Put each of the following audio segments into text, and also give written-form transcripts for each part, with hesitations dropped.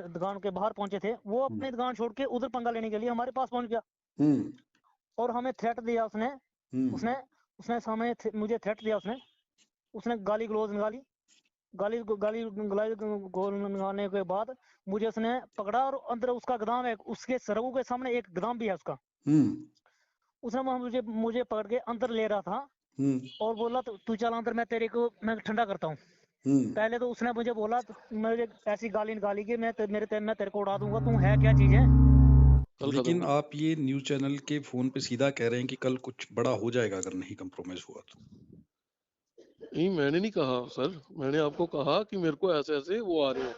दुकान के बाहर पहुंचे थे, वो अपनी दुकान छोड़ के उधर पंगा लेने के लिए हमारे पास पहुंच गया और हमें थ्रेट दिया उसने। उसने उसने सामने मुझे थ्रेट दिया उसने गाली गलौज निकाली। गाली गाली गाली लगाने के बाद मुझे उसने पकड़ा और अंदर उसका गोदाम है, उसके सरगू के सामने एक गोदाम भी है उसका। उसने मुझे मुझे पकड़ के अंदर ले रहा था और बोला तू चल अंदर, मैं तेरे को मैं ठंडा करता हूँ। पहले तो उसने मुझे बोला, मुझे ऐसी गाली निकाली कि मैं तेरे को उड़ा दूंगा, तू है क्या चीज है। लेकिन आप ये न्यूज चैनल के फोन पे सीधा कह रहे हैं कि कल कुछ बड़ा हो जाएगा अगर नहीं कंप्रोमाइज हुआ तो। नहीं, मैंने नहीं कहा सर, मैंने आपको कहा कि मेरे को ऐसे ऐसे वो आ रहे हैं,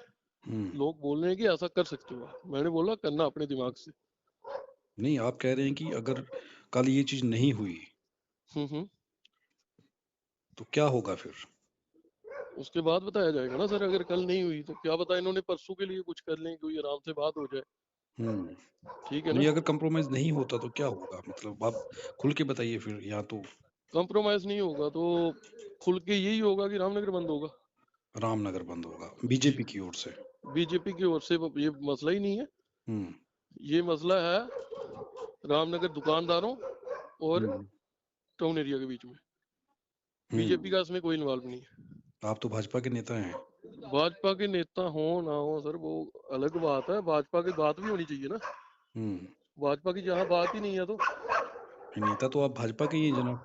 लोग बोल रहे हैं कि ऐसा कर सकते हो। मैंने बोला करना अपने दिमाग से। नहीं, आप कह रहे हैं कि अगर कल ये चीज नहीं हुई तो क्या होगा फिर? उसके बाद बताया जाएगा ना सर। अगर कल नहीं हुई तो क्या पता इन्होंने परसों के लिए कुछ कर लें, कोई आराम से बात हो जाए। ठीक है ना। नहीं, अगर कंप्रोमाइज नहीं होता तो क्या होगा, मतलब आप खुल के बताइए फिर। या तो कंप्रोमाइज नहीं होगा तो खुल के यही होगा कि रामनगर बंद होगा। रामनगर बंद होगा बीजेपी की ओर से? बीजेपी की ओर से ये मसला ही नहीं है। ये मसला है रामनगर दुकानदारों और टाउन एरिया के बीच में। बीजेपी का इसमें कोई इन्वॉल्व नहीं है। आप तो भाजपा के नेता हैं। भाजपा के नेता हो ना हो सर, वो अलग बात है। भाजपा की बात भी होनी चाहिए ना। भाजपा की जहाँ बात ही नहीं है तो नेता तो आप भाजपा के ही हैं जनाब।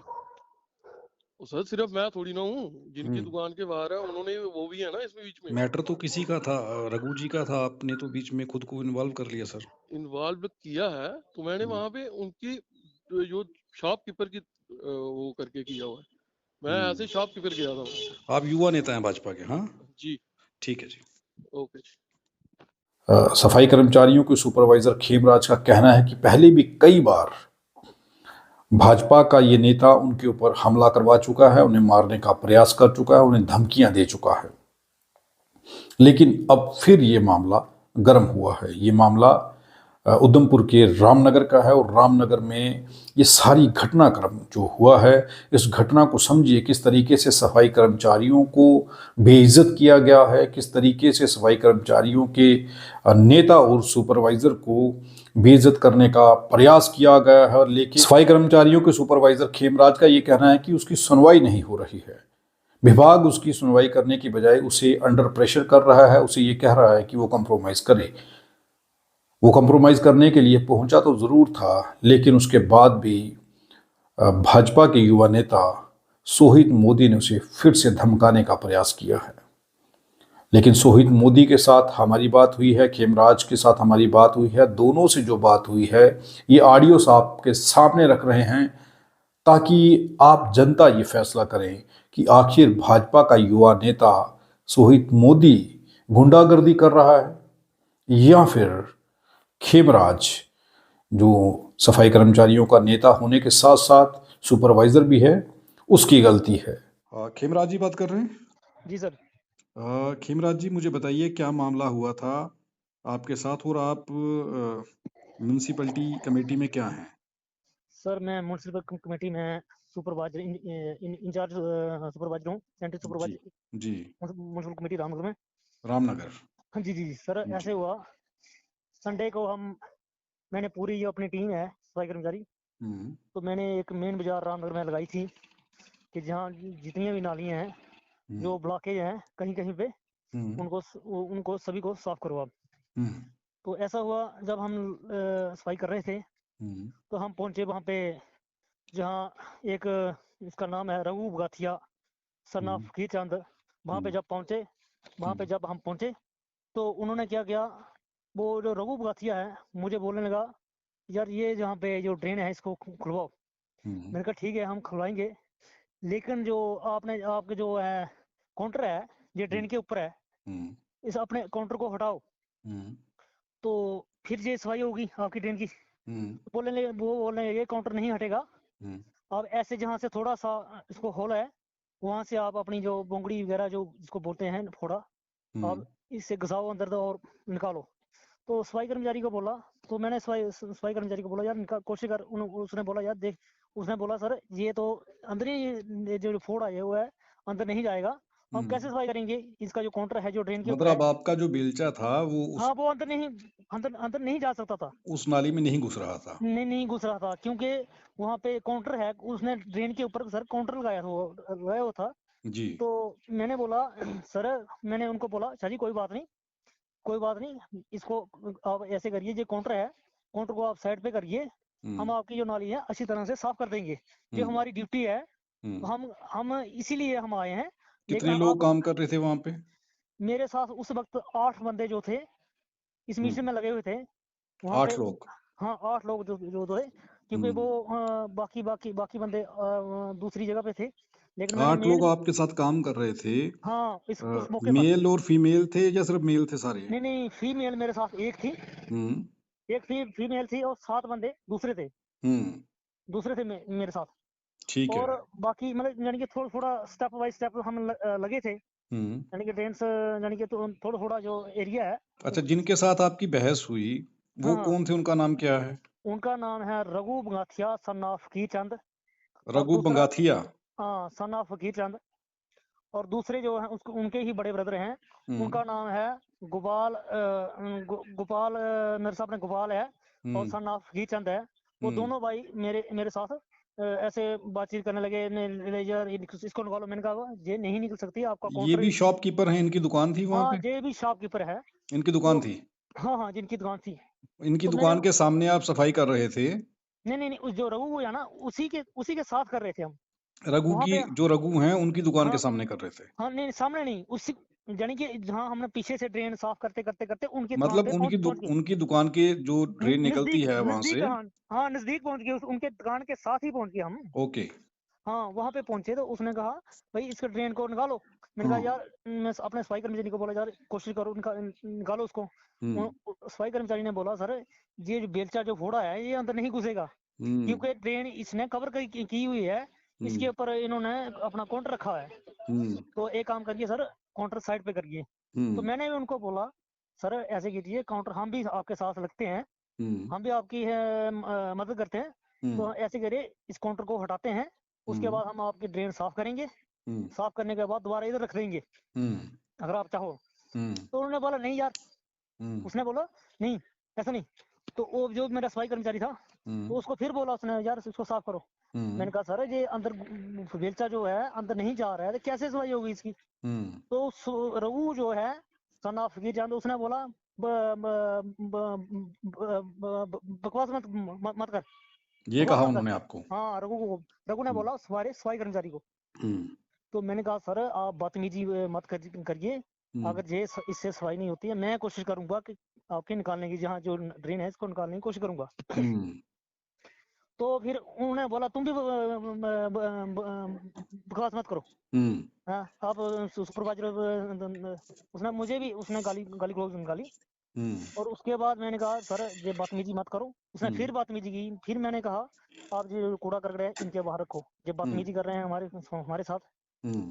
सर सिर्फ मैं थोड़ी ना हूँ, जिनकी दुकान के बाहर है उन्होंने, वो भी है ना इसमें बीच में। मैटर तो किसी का था, रघु जी का था, आपने तो बीच में खुद को इन्वॉल्व कर लिया सर। इन्वॉल्व किया है तो मैंने वहां पे उनकी जो शॉपकीपर की वो करके किया हुआ है। मैं ऐसे शॉपकीपर गया था। आप युवा नेता हैं भाजपा के? हाँ जी ठीक है जी, ओके जी। सफाई कर्मचारियों के सुपरवाइजर खेमराज का कहना है कि पहले भी कई बार भाजपा का ये नेता उनके ऊपर हमला करवा चुका है, उन्हें मारने का प्रयास कर चुका है, उन्हें धमकियां दे चुका है। लेकिन अब फिर ये मामला गर्म हुआ है। ये मामला उधमपुर के रामनगर का है और रामनगर में ये सारी घटनाक्रम जो हुआ है, इस घटना को समझिए किस तरीके से सफाई कर्मचारियों को बेइज्जत किया गया है, किस तरीके से सफाई कर्मचारियों के नेता और सुपरवाइजर को बेइज्जत करने का प्रयास किया गया है। लेकिन सफाई कर्मचारियों के सुपरवाइजर खेमराज का ये कहना है कि उसकी सुनवाई नहीं हो रही है। विभाग उसकी सुनवाई करने की बजाय उसे अंडर प्रेशर कर रहा है, उसे ये कह रहा है कि वो कंप्रोमाइज करे। वो कंप्रोमाइज करने के लिए पहुंचा तो जरूर था, लेकिन उसके बाद भी भाजपा के युवा नेता सोहित मोदी ने उसे फिर से धमकाने का प्रयास किया है। लेकिन सोहित मोदी के साथ हमारी बात हुई है, खेमराज के साथ हमारी बात हुई है। दोनों से जो बात हुई है ये ऑडियोस आपके सामने रख रहे हैं ताकि आप जनता ये फैसला करें कि आखिर भाजपा का युवा नेता सोहित मोदी गुंडागर्दी कर रहा है या फिर खेमराज, जो सफाई कर्मचारियों का नेता होने के साथ साथ सुपरवाइजर भी है, उसकी गलती है। खेमराज जी बात कर रहे हैं? जी सर। खेमराज जी, मुझे बताइए क्या मामला हुआ था आपके साथ और आप म्यूनिसिपैलिटी कमेटी में क्या हैं? सर मैं म्यूनसिपल कमेटी में सुपरवाइजर इंचार्ज सुपरवाइजर हूँ, सेंट्रल सुपरवाइजर जी म्यूनसिपल कमेटी रामनगर में। रामनगर। हाँ जी जी सर। ऐसे हुआ संडे को मैंने पूरी जो अपनी टीम है सफाई कर्मचारी, तो मैंने एक मेन बाजार रामनगर में लगाई थी कि जहाँ जितनी भी नालियाँ हैं जो ब्लॉकेज हैं कहीं कहीं पे उनको सभी को साफ करो आप। तो ऐसा हुआ जब हम सफाई कर रहे थे तो हम पहुंचे वहाँ पे जहाँ एक इसका नाम है रघु बगाथिया सन ऑफ फकीर चंद। वहाँ पे जब हम पहुंचे तो उन्होंने क्या किया, वो जो रघु बगाथिया है मुझे बोलने लगा यार ये जहाँ पे जो ड्रेन है इसको खुलवाओ। मैंने कहा ठीक है हम खुलवाएंगे, लेकिन जो आपके जो है काउंटर है ये ड्रेन के ऊपर है, इस अपने काउंटर को हटाओ तो फिर ये सफाई होगी आपकी ड्रेन की। वो बोलने लगे काउंटर नहीं हटेगा, अब ऐसे जहाँ से थोड़ा सा इसको होल है वहां से आप अपनी जो बोंगड़ी वगैरह जो जिसको बोलते हैं फोड़ा, आप इससे घुसाओ अंदर दो और निकालो। तो सफाई कर्मचारी को बोला, तो मैंने सफाई कर्मचारी को बोला यार कोशिश कर। उसने बोला यार देख, उसने बोला सर ये तो अंदर ही जो फोड़ आया हुआ है अंदर नहीं जाएगा, हम कैसे सफाई करेंगे? इसका जो काउंटर है जो ड्रेन के ऊपर मतलब है, आपका जो बेलचा था वो हाँ वो अंदर नहीं जा सकता था, उस नाली में नहीं घुस रहा था। नहीं घुस रहा था, क्योंकि वहाँ पे काउंटर है, उसने ड्रेन के ऊपर सर काउंटर लगाया हुआ था। जी। तो मैंने बोला सर, मैंने उनको बोला अच्छा जी कोई बात नहीं, इसको आप ऐसे करिए, ये काउंटर है, काउंटर को आप साइड पे करिए, हम आपकी जो नाली है अच्छी तरह से साफ कर देंगे, ये हमारी ड्यूटी है, हम इसीलिए हम आए हैं। कितने लेकिन लोग आप, काम कर रहे थे वहां पे? मेरे साथ उस वक्त 8 बंदे जो थे इस मिशन में लगे हुए थे वहाँ 8 पे। लोग? हाँ 8 लोग जो थे, क्योंकि वो बाकी बंदे दूसरी जगह पे थे, लेकिन मैंने 8 लोग मेन, आपके साथ काम कर रहे थे। हाँ उस मौके पर। मेल और फीमेल थे या सिर्फ मेल थे सारे? नहीं, फीमेल मेरे साथ एक थी, हम्म एक फीमेल थी, और 7 बंदे दूसरे थे मेरे साथ। ठीक है। और बाकी मतलब यानी कि थोड़ा स्टेप बाय स्टेप हम लगे थे, यानी कि ड्रेन्स, यानी कि तो थोड़ा जो एरिया है। अच्छा, जिनके साथ आपकी बहस हुई वो हाँ, कौन थे, उनका नाम क्या है? उनका नाम है रघु बंगाथिया सन ऑफ फकीर चंद, और रघु दूसरा, बंगाथिया। हाँ सन ऑफ फकीर चंद, और दूसरे जो हैं उसको उनके ही बड़े ब्रदर हैं, उनका नाम है गोपाल, मेरे साथ में गोपाल है, और सन ऑफ फकीर चंद है। वो दोनों भाई मेरे साथ ऐसे बातचीत करने लगे, यार इसको निकालो, मैंने कहा ये नहीं निकल सकती, आपका ये काउंटर। भी शॉपकीपर हैं, इनकी दुकान थी वहां हाँ पे? ये भी शॉपकीपर है। इनकी दुकान तो थी? हाँ जिनकी दुकान थी। इनकी तो मैंने, दुकान के सामने आप सफाई कर रहे थे? नहीं उस जो रघु है ना, उसी के साथ कर रहे थे हम रघु वहाँ की, पे। जो रघु हैं उनकी दुकान के हाँ सामने कर रहे थे? हाँ, नहीं सामने नहीं, उसी यानी कि जहाँ हमने पीछे से ड्रेन साफ करते करते करते उनकी दुकान मतलब पे पहुंच गए। उनकी दुकान के जो ड्रेन निकलती नजदीक है वहां नजदीक, से? हाँ हाँ नजदीक पहुंच गए, उनके दुकान के साथ ही पहुंच गए हम। ओके। हाँ वहां पे पहुंचे तो उसने कहा भाई इसके ड्रेन को निकालो। मैंने कहा यार, मैं अपने सफाई कर्मचारी को बोला यार कोशिश करो निकालो उसको। सफाई कर्मचारी ने बोला सर ये जो बेलचा जो फोड़ा है ये अंदर नहीं घुसेगा, क्योंकि ड्रेन इसने कवर की हुई है, इसके ऊपर इन्होंने अपना काउंटर रखा है। तो एक काम करिए सर, काउंटर साइड पे करिए। तो मैंने भी उनको बोला सर ऐसे कीजिए, काउंटर हम भी आपके साथ लगते हैं, हम भी आपकी मदद करते हैं, तो ऐसे करिए इस काउंटर को हटाते हैं, उसके बाद हम आपकी ड्रेन साफ करेंगे, साफ करने के बाद दोबारा इधर रख देंगे अगर आप चाहो। तो उन्होंने बोला नहीं यार, उसने बोला नहीं ऐसा नहीं। तो वो जो मेरा सफाई कर्मचारी था तो उसको फिर बोला उसने यार इसको साफ करो। मैंने कहा सर ये अंदर बेलचा जो है अंदर नहीं जा रहा है, तो कैसे सफाई होगी इसकी? तो रघु जो है सन ऑफ फकीर चंद, उसने बोला बकवास मत कर, ये बकवास कहा मत कर। उन्होंने आपको? हाँ रघु ने बोला सफाई कर्मचारी को। तो मैंने कहा सर आप बदतमीजी मत करिए, अगर ये इससे सफाई नहीं होती है मैं कोशिश करूंगा कि आपके निकालने की, जहाँ जो ड्रेन है इसको निकालने की कोशिश करूंगा। तो फिर उन्होंने बोला तुम भी बकवास मत करो। हाँ आप सुपरवाइजर, उसने मुझे भी उसने गाली गलौज निकाली। और उसके बाद मैंने कहा सर ये बदतमीजी मत करो। उसने फिर बदतमीजी की। फिर मैंने कहा आप जो कूड़ा करकट है इनके बाहर रखो, ये बदतमीजी कर रहे हैं हमारे साथ,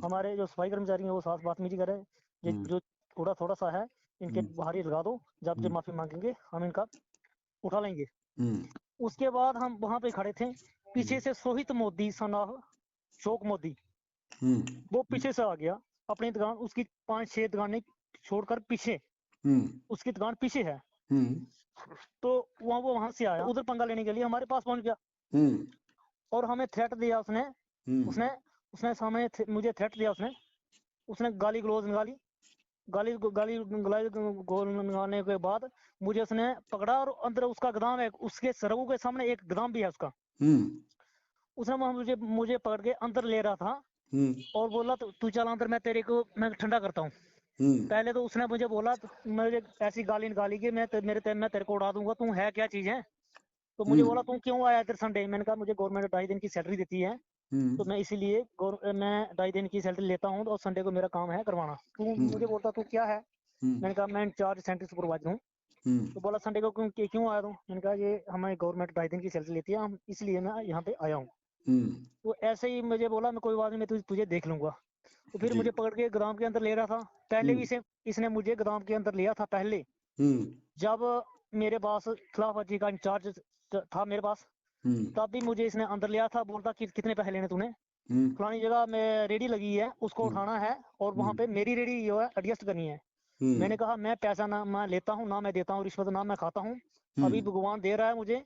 हमारे जो सफाई कर्मचारी हैं वो साथ बदतमीजी कर रहे हैं, ये जो कूड़ा थोड़ा सा है इनके बाहर ही लगा दो, जब जब माफी मांगेंगे हम इनका उठा लेंगे। उसके बाद हम वहां पे खड़े थे, पीछे से सोहित मोदी सन ऑफ शोक मोदी वो पीछे से आ गया, अपनी दुकान उसकी 5-6 दुकानें छोड़कर पीछे, उसकी दुकान पीछे है। तो वो वहां से आया उधर पंगा लेने के लिए हमारे पास पहुंच गया, और हमें थ्रेट दिया उसने उसने सामने मुझे थ्रेट दिया उसने गाली गलौज निकाली। गाली निकालने के बाद मुझे उसने पकड़ा, और अंदर उसका गोदाम है, उसके सरऊ के सामने एक गोदाम भी है उसका। उसने मुझे पकड़ के अंदर ले रहा था और बोला तू चल अंदर, मैं ठंडा करता हूँ। पहले तो उसने मुझे बोला, मुझे ऐसी गाली निकाली कि मैं तेरे को उड़ा दूंगा, तू है क्या चीज है। तो मुझे बोला तू क्यों आया इधर संडे? मैंने कहा मुझे गवर्नमेंट 2.5 दिन की सैलरी देती है, तो मैं इसीलिए मैं 2.5 दिन की सैलरी लेता हूँ, और संडे को मेरा काम है करवाना। तू मुझे बोलता तू क्या है? मैंने कहा मैं इंचार्ज सेंटर सुपरवाइजर हूँ। तो बोला संडे को क्यों आया तू? मैंने कहा ये हमारी गवर्नमेंट 2.5 दिन की सैलरी लेती है, हम इसलिए मैं यहाँ पे आया हूँ। तो ऐसे ही मुझे बोला मैं कोई बात नहीं, मैं तुझे देख लूंगा। तो फिर मुझे पकड़ के गोदाम के अंदर ले रहा था। पहले भी इसने मुझे गोदाम के अंदर लिया था पहले, जब मेरे पास खिलाफवर्जी का इंचार्ज था मेरे पास, तब भी मुझे इसने अंदर लिया था। बोलता कि कितने पैसे लेने तूने? फलानी जगह में रेडी लगी है, उसको उठाना है और वहाँ पे मेरी रेडी जो है एडजस्ट करनी है। मैंने कहा मैं पैसा ना मैं लेता हूँ ना मैं देता हूँ रिश्वत, ना मैं खाता हूँ। अभी भगवान दे रहा है मुझे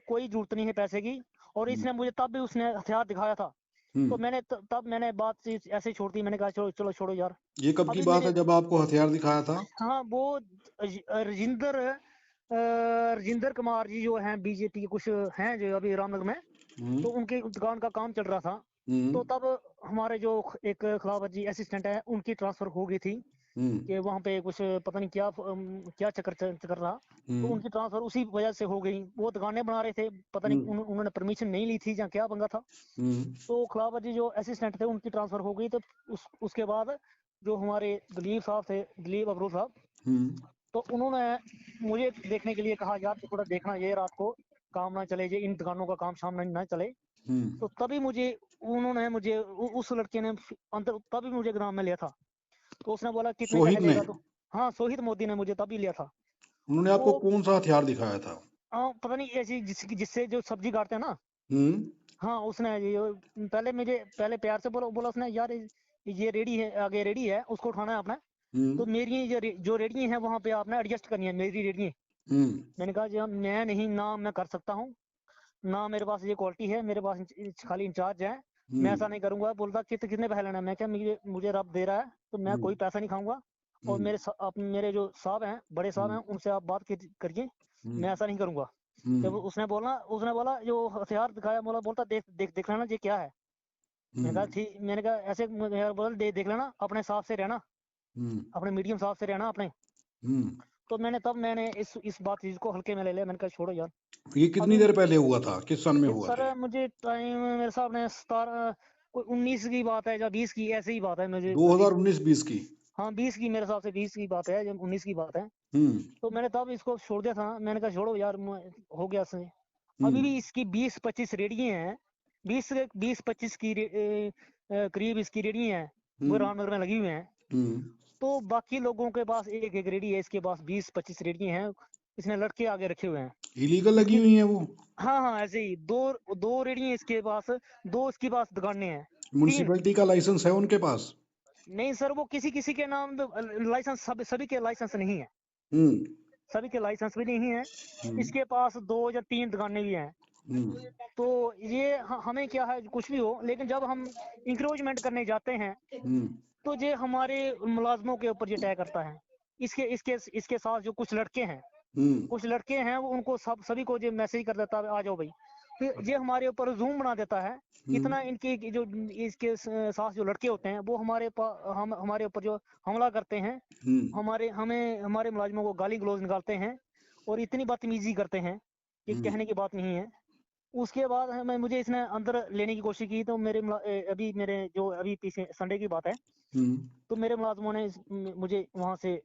कोई जरूरत नहीं है पैसे की। और इसने मुझे तब भी उसने हथियार दिखाया था, तो मैंने तब मैंने बात ऐसे ही छोड़ दी। मैंने कहा चलो चलो छोड़ो यार। ये कब की बात है जब आपको हथियार दिखाया था? हाँ, वो राजेंद्र कुमार जी जो हैं बीजेपी के कुछ हैं जो अभी रामनगर में, तो उनकी दुकान का काम चल रहा था। तो तब हमारे जो एक खिलाफत असिस्टेंट है उनकी ट्रांसफर हो गई थी कि वहाँ पे कुछ पता नहीं क्या चक्कर रहा, तो उनकी ट्रांसफर उसी वजह से हो गई। वो दुकानें बना रहे थे, पता नहीं उन्होंने परमिशन नहीं ली थी या क्या पंगा था। तो खिलाफत जो असिस्टेंट थे उनकी ट्रांसफर हो गई। तो उसके बाद जो हमारे दिलीप साहब थे, दिलीप अबरू साहब, तो उन्होंने मुझे देखने के लिए कहा यार थोड़ा देखना ये रात को काम ना चले, इन दुकानों का काम शाम ना चले। तो तभी उन्होंने मुझे उस लड़के ने अंदर तभी मुझे ग्राम में लिया था। तो उसने बोला कितने पैसे लेगा? तो हाँ, सोहित मोदी ने मुझे तभी लिया था। उन्होंने आपको कौन सा हथियार दिखाया था? पता नहीं ऐसी जिससे जो सब्जी काटते हैं ना। हाँ, उसने पहले प्यार से बोला उसने यार ये रेडी है, आगे रेडी है, उसको उठाना है आपने। तो मेरी जो रेडी है वहाँ पे आपने एडजस्ट करनी है मेरी रेडी। मैंने कहा जी मैं नहीं, ना मैं कर सकता हूँ, ना मेरे पास ये क्वालिटी है, मेरे पास खाली इंचार्ज है, मैं ऐसा नहीं करूंगा। बोलता कितने पैसे लेना है? मैं क्या मुझे रब दे रहा है तो मैं कोई पैसा नहीं खाऊंगा। और मेरे जो साहब हैं, बड़े साहब हैं, उनसे आप बात करिए, मैं ऐसा नहीं करूंगा। जब उसने बोला जो हथियार दिखाया, बोलता देख लेना ये क्या है। मैंने कहा ठीक, मैंने कहा ऐसे बोला देख लेना, अपने साफ से रहना, अपने मीडियम साफ से रहना अपने। तो मैंने इस बात चीज को हल्के में ले लिया। मैंने कहा छोड़ो यार। ये कितनी देर पहले हुआ था? किस सन में हुआ था? सर मुझे टाइम मेरे साहब ने 19 की बात है या 20 की, ऐसे ही बात है मुझे। 2019-20 की? हाँ 20 की, मेरे हिसाब से 20 की बात है, जब 19 की बात है। तो मैंने तब इसको छोड़ दिया था। मैंने कहा छोड़ो यार, हो गया इसमें। अभी भी इसकी 20-25 रेडियां हैं, 20-25 की करीब इसकी रेडियां हैं, वो रामनगर में लगी हुई हैं। तो बाकी लोगों के पास एक एक रेडी है, इसके पास 20-25 रेडियां हैं, इसने लड़के आगे रखे हुए हैं। इलीगल लगी हुई है वो? हाँ ऐसे ही दो रेडियां इसके पास, दो इसके पास दुकानें हैं। म्युनिसिपैलिटी का लाइसेंस है उनके पास? नहीं सर, वो किसी के नाम लाइसेंस, सभी के लाइसेंस नहीं है, सभी के लाइसेंस भी नहीं है। इसके पास 2 या 3 दुकानें भी हैं। तो ये हमें क्या है, कुछ भी हो, लेकिन जब हम इंक्रोचमेंट करने जाते हैं तो ये हमारे मुलाजमों के ऊपर ये तय करता है। इसके साथ जो कुछ लड़के हैं वो उनको सभी को जो मैसेज कर देता है आ जाओ भाई। फिर ये हमारे ऊपर जूम बना देता है इतना। इनके जो इसके साथ जो लड़के होते हैं वो हमारे ऊपर जो हमला करते हैं, हमारे मुलाजिमों को गाली गलौज निकालते हैं और इतनी बदतमीजी करते हैं कि कहने की बात नहीं है। उसके बाद मुझे इसने अंदर लेने की कोशिश की। तो अभी पीछे संडे की बात है, तो मेरे मुलाजिमों ने मुझे वहां से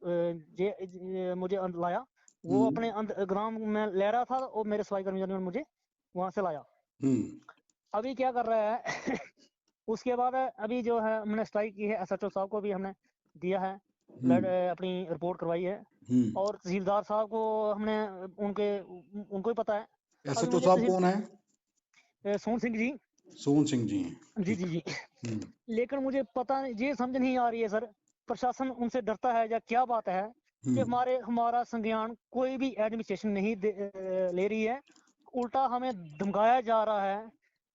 मुझे अंदर लाया। वो अपने ग्राम में ले रहा था और मेरे सफाई कर्मचारियों ने मुझे वहां से लाया। अभी क्या कर रहा है उसके बाद अभी जो है हमने स्ट्राइक की है, SHO साहब को भी हमने दिया है, अपनी रिपोर्ट करवाई है। और तहसीलदार साहब को हमने उनको ही पता है। SHO साहब कौन है? सोहन सिंह जी। सोहन सिंह जी? जी। लेकिन मुझे पता नहीं, ये समझ नहीं आ रही है सर, प्रशासन उनसे डरता है या क्या बात है कि हमारा संज्ञान कोई भी एडमिनिस्ट्रेशन नहीं ले रही है, उल्टा हमें धमकाया जा रहा है।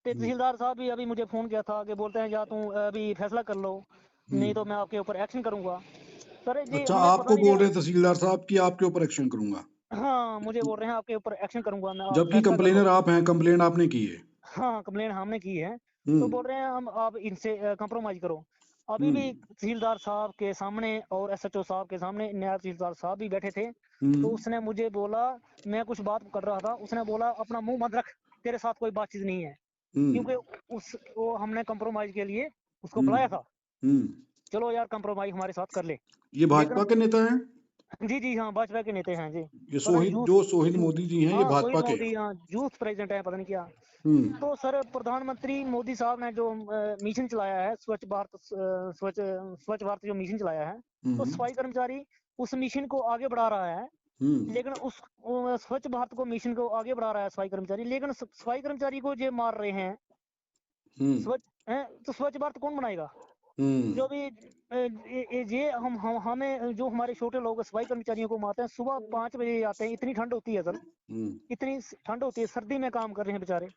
तहसीलदार साहब भी अभी मुझे फोन किया था कि बोलते हैं या तुम अभी फैसला कर लो, नहीं तो मैं आपके ऊपर एक्शन करूंगा। सर जी अच्छा, आपको बोल रहे हैं तहसीलदार साहब कि आपके ऊपर एक्शन करूंगा? हाँ, मुझे बोल रहे हैं आपके ऊपर एक्शन करूंगा मैं, जबकि कंप्लेनर आप हैं, कंप्लेन आपने की है। हाँ, कंप्लेन हमने की है। तो बोल रहे हैं आप इनसे कंप्रोमाइज करो। अभी भी तहसीलदार साहब के सामने और SHO साहब के सामने नायब तहसीलदार साहब भी बैठे थे। तो उसने मुझे बोला, मैं कुछ बात कर रहा था, उसने बोला अपना मुंह मत रख, तेरे साथ कोई बातचीत नहीं है। क्योंकि वो हमने कंप्रोमाइज के लिए उसको बुलाया था। चलो यार कंप्रोमाइज हमारे साथ कर ले। ये भाजपा के नेता हैं? जी हाँ, भाजपा के नेता हैं जी। ये सोहित मोदी जी हैं, ये भाजपा के? यूथ प्रेसिडेंट है, पता नहीं क्या। तो सर प्रधानमंत्री मोदी साहब ने जो मिशन चलाया है, स्वच्छ भारत जो मिशन चलाया है, तो सफाई कर्मचारी उस मिशन को आगे बढ़ा रहा है। लेकिन उस स्वच्छ भारत को मिशन को आगे बढ़ा रहा है सफाई कर्मचारी, लेकिन सफाई कर्मचारी को जो मार रहे हैं, तो स्वच्छ भारत कौन बनाएगा? जो भी ये हमें जो हमारे छोटे लोग सफाई कर्मचारियों को मारते हैं, सुबह 5 बजे आते हैं, इतनी ठंड होती है सर, इतनी ठंड होती है, सर्दी में काम कर रहे हैं बेचारे,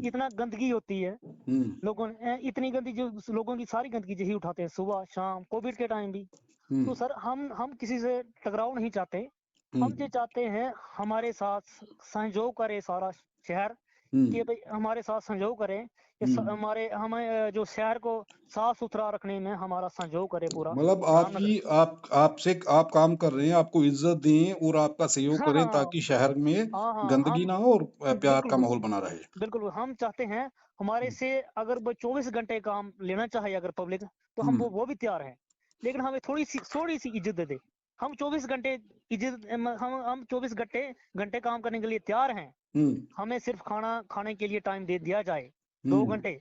इतना गंदगी होती है, लोगों ने इतनी गंदी, जो लोगों की सारी गंदगी यही उठाते हैं सुबह शाम, कोविड के टाइम भी। तो सर हम किसी से टकराव नहीं चाहते, हम ये चाहते हैं हमारे साथ सहयोग करे सारा शहर, कि भाई हमारे साथ सहयोग करें, हमारे हमें जो शहर को साफ सुथरा रखने में हमारा सहयोग करे पूरा। मतलब आपसे आप काम कर रहे हैं, आपको इज्जत दें और आपका सहयोग करें ताकि शहर में गंदगी ना हो और प्यार का माहौल बना रहे। बिल्कुल हम चाहते हैं, हमारे से अगर वो 24 घंटे काम लेना चाहे अगर पब्लिक, तो हम वो भी तैयार हैं, लेकिन हमें थोड़ी सी इज्जत दे दे। हम 24 घंटे हम 24 घंटे काम करने के लिए तैयार हैं, हमें सिर्फ खाना खाने के लिए टाइम दे दिया जाए, 2 घंटे,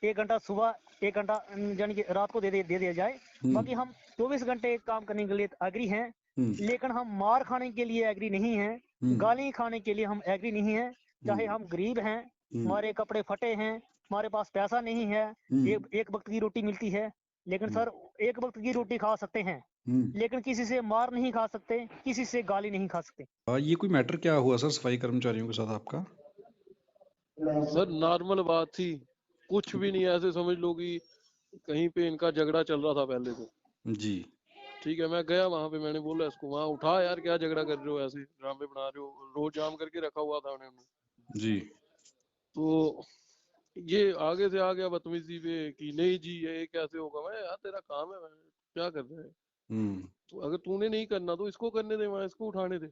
1 घंटा सुबह, 1 घंटा यानी कि रात को दे दिया जाए। बाकी हम 24 घंटे काम करने के लिए एग्री हैं, लेकिन हम मार खाने के लिए एग्री नहीं हैं, गाली खाने के लिए हम एग्री नहीं हैं। चाहे हम गरीब हैं, हमारे कपड़े फटे हैं, हमारे पास पैसा नहीं है, एक वक्त की रोटी मिलती है, लेकिन सर एक वक्त की रोटी खा सकते हैं, लेकिन किसी से मार नहीं खा सकते, किसी से गाली नहीं खा सकते। ये कोई मैटर क्या हुआ सर सफाई कर्मचारियों के साथ आपका? सर नॉर्मल बात थी, कुछ भी नहीं, ऐसे समझ लो कि कहीं पे इनका झगड़ा चल रहा था पहले तो जी। ठीक है, मैं गया वहां पे, मैंने बोला इसको वहां उठा यार, क्या झगड़ा कर रहे हो, ऐसे ड्रामे बना रहे हो, रोज जाम करके रखा हुआ था उन्होंने जी। तो ये आगे से आ गया बदतमीजी पे कि नहीं जी ये कैसे होगा। मैं यार तेरा काम है, क्या कर रहे हैं, तो अगर तूने नहीं करना तो इसको करने दे, वहां इसको उठाने दे।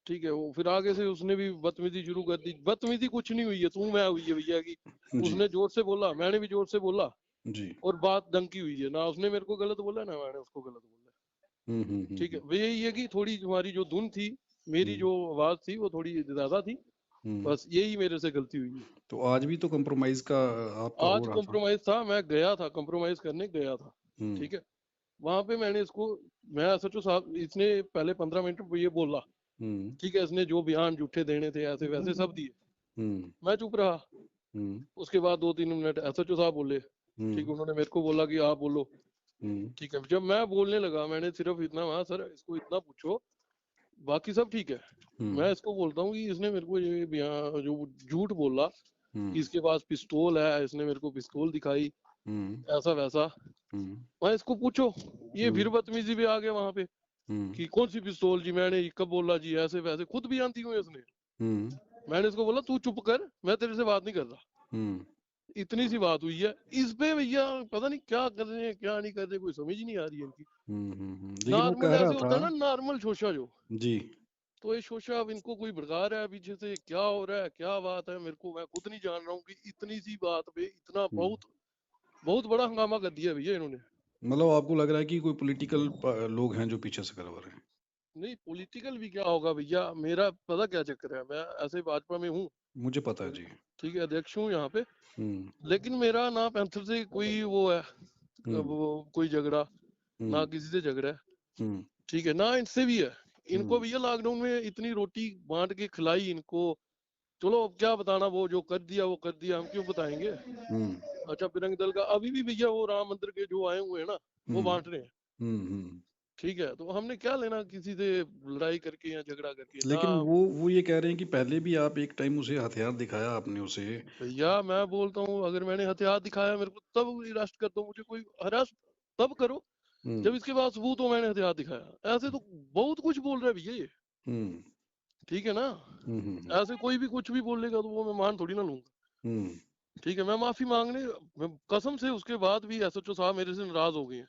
ठीक है, वो फिर आगे से उसने भी बदतमीजी शुरू कर दी। बदतमीजी कुछ नहीं हुई है, तू मैं हुई है भैया की, उसने जोर से बोला, मैंने भी जोर से बोला जी, और बात डंकी हुई है ना, उसने मेरे को गलत बोला ना मैंने उसको गलत बोला। ठीक है, यही है कि थोड़ी हमारी जो धुन थी, मेरी जो आवाज थी वो थोड़ी ज्यादा थी, बस यही मेरे से गलती हुई है। तो आज भी तो कॉम्प्रोमाइज का आपका आज कॉम्प्रोमाइज था, मैं गया था कॉम्प्रोमाइज करने गया था। ठीक है, वहां पे मैंने इसको, मैं एसएचओ साहब, इसने पहले 15 मिनट ये बोला, ठीक है, इसने जो बयान झूठे देने थे ऐसे वैसे सब दिए, मैं चुप रहा। उसके बाद 2-3 मिनट एसएचओ साहब बोले, ठीक, उन्होंने मेरे को बोला कि आप बोलो। ठीक है, जब मैं बोलने लगा, मैंने सिर्फ इतना कहा, सर इसको इतना पूछो, बाकी सब ठीक है। मैं इसको बोलता हूँ कि इसने मेरे को ये बयान जो झूठ बोला कि इसके पास पिस्तौल है, इसने मेरे को पिस्तौल दिखाई, ऐसा वैसा, मैं इसको पूछो, ये फिर बदतमीजी भी आ गया वहां पे कि कौन सी पिस्तौल जी, मैंने कब बोला जी, ऐसे वैसे खुद भी आती हुई उसने। मैंने इसको बोला तू चुप कर, मैं तेरे से बात नहीं कर रहा, इतनी सी बात हुई है। इस पे भैया पता नहीं क्या कर रहे हैं क्या नहीं कर रहे, कोई समझ ही नहीं आ रही है इनकी। नॉर्मल ऐसे होता है ना, नॉर्मल शोशा जो जी, तो ये शोशा अब इनको कोई भड़का रहा है पीछे से, क्या हो रहा है, क्या बात है, मेरे को, मैं खुद नहीं जान रहा हूँ कि इतनी सी बात पे इतना बहुत बड़ा हंगामा कर दिया भैया इन्होंने। मतलब आपको लग रहा है कि कोई पॉलिटिकल लोग हैं जो पीछे से करवा रहे हैं? नहीं, पॉलिटिकल भी क्या होगा भैया, मेरा पता क्या चक्कर है, मैं ऐसे भाजपा में हूँ, मुझे पता है जी, ठीक है, अध्यक्ष हूँ यहाँ पे, लेकिन मेरा ना पैंथर से कोई वो है, कोई झगड़ा ना किसी से झगड़ा है, ठीक है, ना इनसे भी है। इनको भैया लॉकडाउन में इतनी रोटी बांट के खिलाई इनको, चलो अब क्या बताना, वो जो कर दिया वो कर दिया, हम क्यों बताएंगे। अच्छा, बजरंग दल का अभी भी भैया वो राम मंदिर के जो आए हुए हैं ना, वो बांट रहे हैं। ठीक है, तो हमने क्या लेना किसी से लड़ाई करके या झगड़ा करके। लेकिन वो ये कह रहे हैं कि पहले भी आप एक टाइम उसे हथियार दिखाया आपने उसे। भैया मैं बोलता हूँ, अगर मैंने हथियार दिखाया मेरे को तब अरेस्ट कर दो, मुझे कोई अरेस्ट तब करो जब इसके पास सबूत हो मैंने हथियार दिखाया। ऐसे तो बहुत कुछ बोल रहा है भैया ये, ठीक है ना, ऐसे कोई भी कुछ भी बोलेगा तो वो मैं मान थोड़ी ना लूंगा। ठीक है, मैं माफी मांगने कसम से, उसके बाद भी एसएचओ साहब मेरे से नाराज हो गए हैं।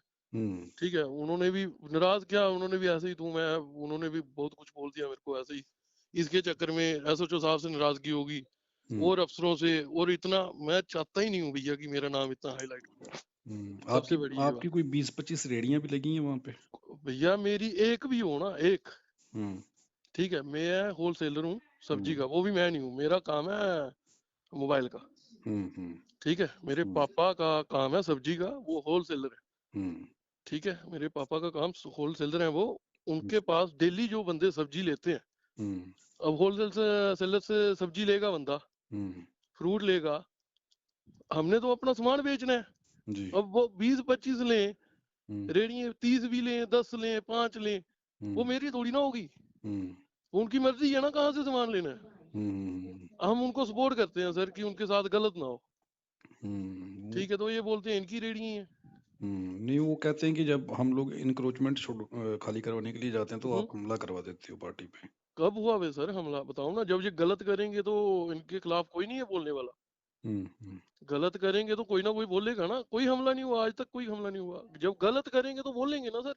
ठीक है, उन्होंने भी नाराज किया, उन्होंने भी ऐसे ही उन्होंने भी बहुत कुछ बोल दिया मेरे को ऐसे ही, इसके चक्कर में एसएचओ साहब से नाराजगी होगी और अफसरों से, और इतना मैं चाहता ही नहीं हूँ भैया कि मेरा नाम इतना हाईलाइट हो। आपकी कोई 20-25 रेडियां भी लगी हैं वहां पे? भैया मेरी एक भी हो ना, एक, ठीक है, मैं होलसेलर हूँ सब्जी का, वो भी मैं नहीं हूँ, मेरा काम है मोबाइल का। ठीक है, मेरे पापा का काम है सब्जी का, वो होलसेलर है। ठीक है, मेरे पापा का काम होलसेलर है वो, उनके पास डेली जो बंदे सब्जी लेते हैं, अब होलसेलर से सब्जी लेगा बंदा, फ्रूट लेगा, हमने तो अपना सामान बेचना है जी। अब वो 20-25 लें, रेडियां 30 भी लें, 10 लें, 5 लें, वो मेरी थोड़ी ना होगी, उनकी मर्जी है ना कहाँ से सामान लेना है। हम उनको सपोर्ट करते हैं सर कि उनके साथ गलत ना हो, ठीक है, तो ये बोलते हैं इनकी रेडी है। नहीं, वो कहते हैं कि जब हम लोग इंक्रोचमेंट खाली करवाने के लिए जाते हैं तो आप हमला करवा देते हो पार्टी पे। कब हुआ वे सर हमला, बताओ ना। जब ये गलत करेंगे तो इनके खिलाफ कोई नहीं है बोलने वाला। गलत करेंगे तो कोई ना कोई बोलेगा ना। कोई हमला नहीं हुआ आज तक, कोई हमला नहीं हुआ। जब गलत करेंगे तो बोलेंगे ना सर,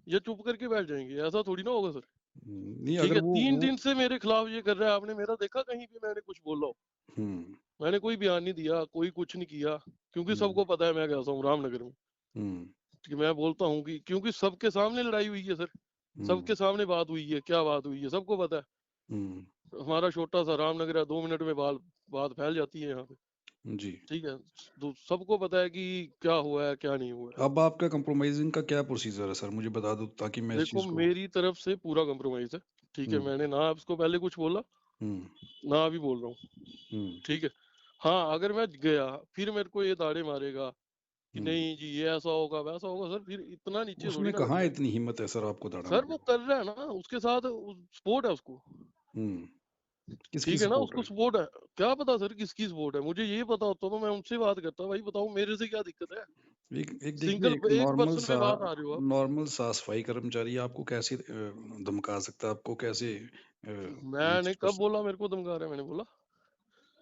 ये चुप करके बैठ जाएंगे, ऐसा थोड़ी ना होगा सर। नहीं, ठीक अगर है, वो 3 दिन से मेरे खिलाफ ये कर रहा है, आपने मेरा देखा कहीं पे मैंने कुछ बोला हो? मैंने कोई बयान नहीं दिया, कोई कुछ नहीं किया, क्योंकि सबको पता है मैं कैसा हूँ रामनगर में, कि मैं बोलता हूँ कि क्योंकि सबके सामने लड़ाई हुई है सर, सबके सामने बात हुई है, क्या बात हुई है सबको पता है। हमारा छोटा सा रामनगर है, 2 मिनट में बात फैल जाती है यहाँ पे जी। ठीक है, तो सबको पता है कि क्या हुआ है क्या नहीं हुआ है। अब आपका कंप्रोमाइजिंग का क्या प्रोसीजर है सर, मुझे बता दो ताकि मैं इस देखो चीज को। मेरी तरफ से पूरा कंप्रोमाइज है, ठीक है, मैंने ना आपको पहले कुछ बोला ना अभी बोल रहा हूँ, ठीक है। हाँ, अगर मैं गया फिर मेरे को ये दाड़े मारेगा कि नहीं जी ये ऐसा होगा वैसा होगा, सर फिर इतना नीचे थोड़ी उसमें ना कहाँ लगना है। इतनी हिम्मत है सर आपको दाड़ा सर मारने वो कर रहा है ना, उसके साथ सपोर्ट है उसको, की? किसकी ठीक है ना, सपोर्ट उसको है? सपोर्ट है। क्या पता सर किसकी सपोर्ट है, मुझे ये पता होता तो मैं उनसे बात करता, भाई बताओ मेरे से क्या दिक्कत है। एक देखिए, सिंगल एक एक पर्सन पे बात आ रहे हो आप। नॉर्मल सा सफाई कर्मचारी आपको कैसे धमका सकता है, आपको कैसे ये मैंने चीज कब बोला मेरे को धमका रहा है? मैंने बोला?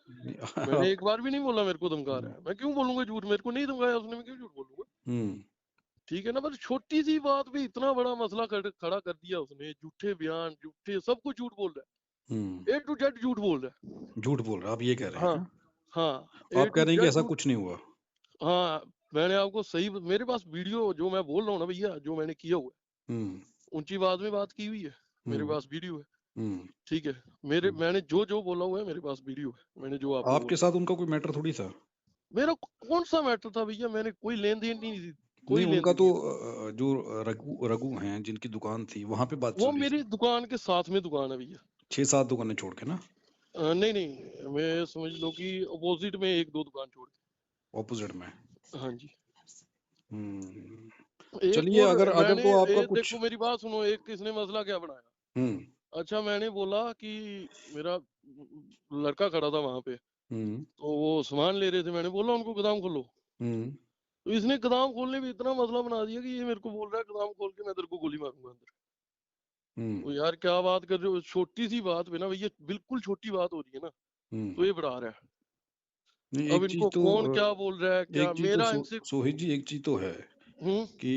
मैंने आप एक बार भी नहीं बोला मेरे को धमका रहा है। मैं क्यों बोलूंगा झूठ? मेरे को नहीं धमकाया उसने, मैं क्यों झूठ बोलूंगा? ठीक है ना, पर छोटी सी बात पे इतना बड़ा मसला खड़ा कर दिया उसने। झूठे बयान, झूठे सब कुछ झूठ बोल रहा है, A to Z झूठ बोल रहा है। झूठ बोल रहा है, आप ये कह रहे हैं? हाँ हाँ? हाँ, आप A कह to रहे हैं कि Z ऐसा झूठ। कुछ नहीं हुआ? हाँ, मैंने आपको सही, मेरे पास वीडियो जो मैं बोल रहा हूँ ना भैया, जो मैंने किया हुआ है ऊंची आवाज में बात की हुई है, मेरे पास वीडियो है, ठीक है। मैंने जो बोला हुआ है मेरे पास वीडियो है, मैंने जो आपको आपके बोला। साथ उनका कोई मैटर थोड़ी था। मेरा कौन सा मैटर था भैया? मैंने कोई लेन देन नहीं थी, नहीं, कोई लेन उनका देन तो नहीं था। जो रघु हैं जिनकी दुकान थी वहां पे बात वो चल रही मेरी थी। दुकान के साथ में दुकान है भैया। 6-7 दुकानें छोड़ के ना? नहीं नहीं, मैं समझ लो कि अपोजिट में 1-2 दुकान छोड़ के। ऑपोजिट में? हाँ जी। हम्म एक चलिए, और अगर अगर मैंने तो आपका कुछ। देखो मेरी बात सुनो, एक किसने मसला क्या बनाया। अच्छा, मैंने बोला कि मेरा लड़का खड़ा था वहां पे, तो वो सामान ले रहे थे, मैंने बोला उनको गोदाम खोलो। तो इसने गोदाम खोलने में इतना मसला बना दिया कि ये मेरे को बोल रहा है गोदाम खोल के मैं तेरे को गोली मारूंगा अंदर। तो यार क्या बात कर रहे हो? छोटी सी बात पे ना भैया, बिल्कुल छोटी बात हो रही है ना, तो ये बढ़ा रहा है। नहीं, अब इनको कौन क्या बोल रहा है, क्या मेरा इनसे। सोहित जी, एक चीज तो है हम्म कि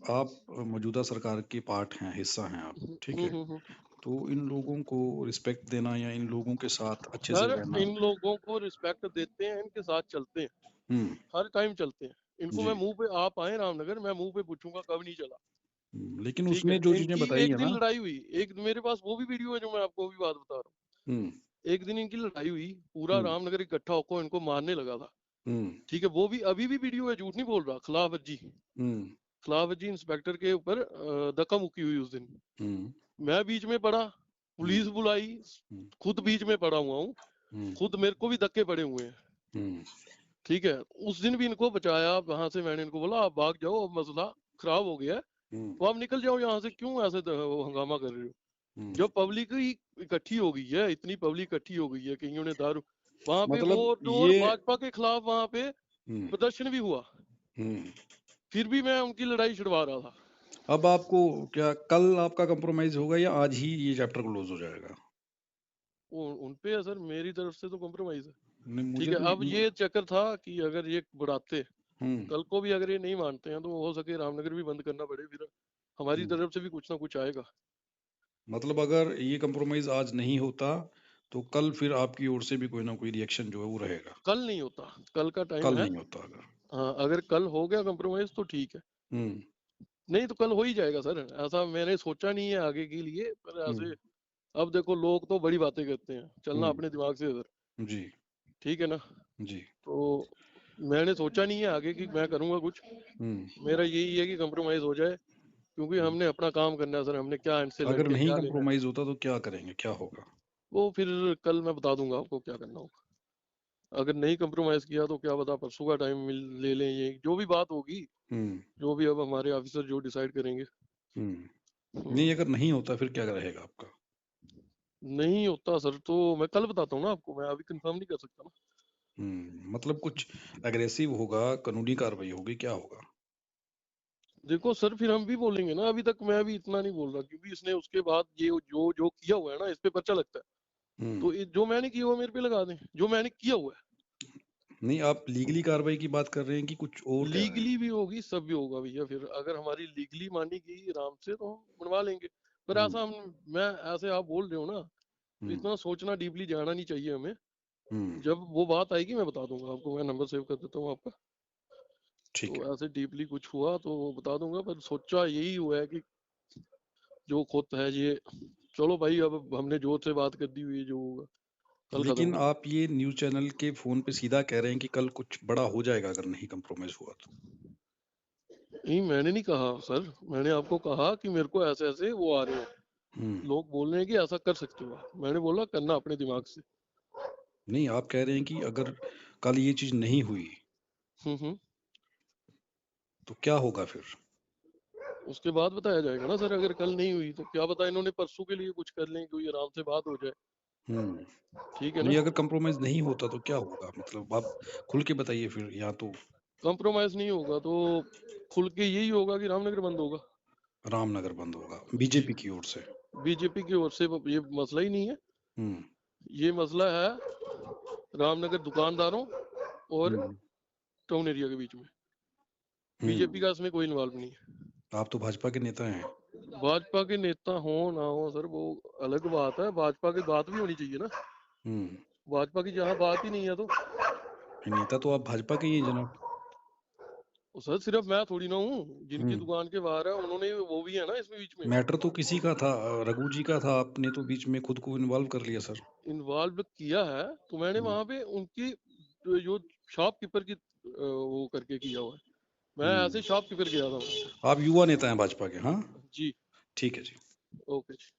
आप मौजूदा सरकार के पार्ट हैं, हिस्सा हैं आप, ठीक है? तो इन लोगों को रिस्पेक्ट देना या इन लोगों के साथ अच्छे से सर रहना। इन लोगों को रिस्पेक्ट देते हैं, इनके साथ चलते हैं, हर टाइम चलते हैं। इनको जी। मैं मुंह पे, आप आए रामनगर, मैं मुंह पे पूछूंगा कब नहीं चला, लेकिन ठीक है। उसमें जो चीजें इनकी बताई एक है दिन ना। लड़ाई हुई, एक मेरे पास वो भी वीडियो है जो मैं आपको अभी बात बता रहा हूँ। एक दिन इनकी लड़ाई हुई, पूरा रामनगर इकट्ठा होकर इनको मारने लगा था, ठीक है। वो भी अभी भी वीडियो है, झूठ नहीं बोल रहा। खिलाफत जी इंस्पेक्टर के ऊपर धक्का मुक्की हुई उस दिन। मैं बीच में पड़ा, पुलिस बुलाई, खुद बीच में पड़ा हुआ हूँ, खुद मेरे को भी धक्के पड़े हुए हैं, ठीक है। उस दिन भी इनको बचाया वहां से। मैंने इनको बोला आप भाग जाओ, अब मसला खराब हो गया है, तो आप निकल जाओ यहाँ से, क्यों ऐसे हंगामा कर रहे हो। जब पब्लिक ही इकट्ठी हो गई है, इतनी पब्लिक इकट्ठी हो गई है, कईयों ने दारू वहां पे मतलब वोट और ये भाजपा के खिलाफ वहां पे प्रदर्शन भी हुआ, फिर भी मैं उनकी लड़ाई छिड़वा रहा था। अब आपको क्या कल आपका कंप्रोमाइज होगा या आज ही ये चैप्टर क्लोज हो जाएगा? उन पे है सर, मेरी तरफ से तो कॉम्प्रोमाइज है, नहीं, ठीक मुझे है। तो अब ये चक्कर था कि अगर ये बढ़ाते, हम्म कल को भी अगर ये नहीं मानते हैं, तो हो सके रामनगर भी बंद करना पड़े, फिर हमारी तरफ से भी कुछ ना कुछ आएगा। मतलब अगर ये कंप्रोमाइज आज नहीं होता तो कल फिर आपकी ओर से भी कोई ना कोई रिएक्शन जो है वो रहेगा? कल नहीं होता, कल का टाइम कल है। नहीं होता अगर। हाँ, अगर कल हो गया कंप्रोमाइज तो ठीक है, नहीं तो कल हो ही जाएगा सर। ऐसा मैंने सोचा नहीं है आगे के लिए, पर ऐसे अब देखो लोग तो बड़ी बातें करते हैं, चलना अपने दिमाग से सर, जी ठीक है ना। जी। तो मैंने सोचा नहीं है आगे कि मैं करूंगा कुछ, मेरा यही है कि कंप्रोमाइज हो जाए, क्योंकि हमने अपना काम करना है सर। हमने क्या इनसे अगर लड़के नहीं क्या लेना है, कंप्रोमाइज होता तो क्या करेंगे, क्या होगा? वो फिर कल मैं बता दूंगा आपको क्या करना होगा। अगर नहीं कंप्रोमाइज किया तो क्या पता परसों का टाइम ले लें, ये जो भी बात होगी, जो भी अब हमारे ऑफिसर जो डिसाइड करेंगे। नहीं, अगर नहीं होता फिर क्या रहेगा आपका? नहीं होता सर तो मैं कल बताता हूँ ना आपको, मैं अभी कंफर्म नहीं कर सकता ना। मतलब कुछ एग्रेसिव होगा, कानूनी कार्रवाई होगी, क्या होगा? देखो सर फिर हम भी बोलेंगे ना, अभी तक मैं भी इतना नहीं बोल रहा क्योंकि इसने उसके बाद ये जो जो किया हुआ है ना, इस पे पर्चा लगता है। तो जो मैंने किया हुआ मेरे पे लगा दें, जो मैंने किया हुआ है। नहीं, आप लीगली कार्रवाई की बात कर रहे हैं कि कुछ और? लीगली भी होगी, सब भी होगा भैया। फिर अगर हमारी लीगली मानी गई आराम से तो हम बनवा लेंगे। पर ऐसा मैं ऐसे आप बोल रहे हो ना, तो इतना सोचना डीपली जाना नहीं चाहिए हमें। जब वो बात आएगी मैं बता दूंगा आपको, मैं नंबर सेव कर देता हूँ आपका। तो ऐसे डीपली कुछ हुआ तो बता दूंगा, पर सोचा यही हुआ है कि जो खुद है ये, चलो भाई अब हमने जोर से बात कर दी हुई है, जो होगा कल। लेकिन आप ये न्यूज चैनल के फोन पे सीधा कह रहे हैं कि कल कुछ बड़ा हो जाएगा अगर नहीं कंप्रोमाइज हुआ तो। नहीं मैंने नहीं कहा सर, मैंने आपको कहा कि मेरे को ऐसे ऐसे वो आ रहे हैं, लोग बोल रहे हैं कि ऐसा कर सकते हो। मैंने बोला करना अपने दिमाग से। नहीं, आप कह रहे हैं कि अगर कल ये चीज नहीं हुई तो क्या होगा फिर? उसके बाद बताया जाएगा ना सर। अगर कल नहीं हुई तो क्या पता इन्होंने परसों के लिए कुछ कर लें, कोई आराम से बात हो जाए। ठीक है ना? नहीं, अगर कंप्रोमाइज नहीं होता तो क्या होगा? मतलब आप खुल के बताइए फिर। या तो कंप्रोमाइज नहीं होगा तो खुल के यही होगा कि रामनगर बंद होगा। रामनगर बंद होगा बीजेपी की ओर से? बीजेपी की ओर से ये मसला ही नहीं है। ये मसला है रामनगर दुकानदारों और टाउन एरिया के बीच में। बीजेपी का इसमें कोई इन्वॉल्व नहीं है। आप तो भाजपा के नेता हैं। भाजपा के नेता हो ना हो सर वो अलग बात है, भाजपा की बात भी होनी चाहिए ना। भाजपा की जहाँ बात ही नहीं है तो नेता तो आप भाजपा के ही हैं जनाब। सर सिर्फ मैं थोड़ी ना हूँ, जिनकी दुकान के बाहर है उन्होंने, वो भी है ना इसमें बीच में। मैटर तो किसी का था, रघु जी का था, आपने तो बीच में खुद को इन्वॉल्व कर लिया सर। इन्वॉल्व किया है तो मैंने वहां पे उनकी जो शॉपकीपर की वो करके किया हुआ है। मैं ऐसे शॉपकीपर गया था। आप युवा नेता हैं भाजपा के? हाँ जी ठीक है जी। ओके जी।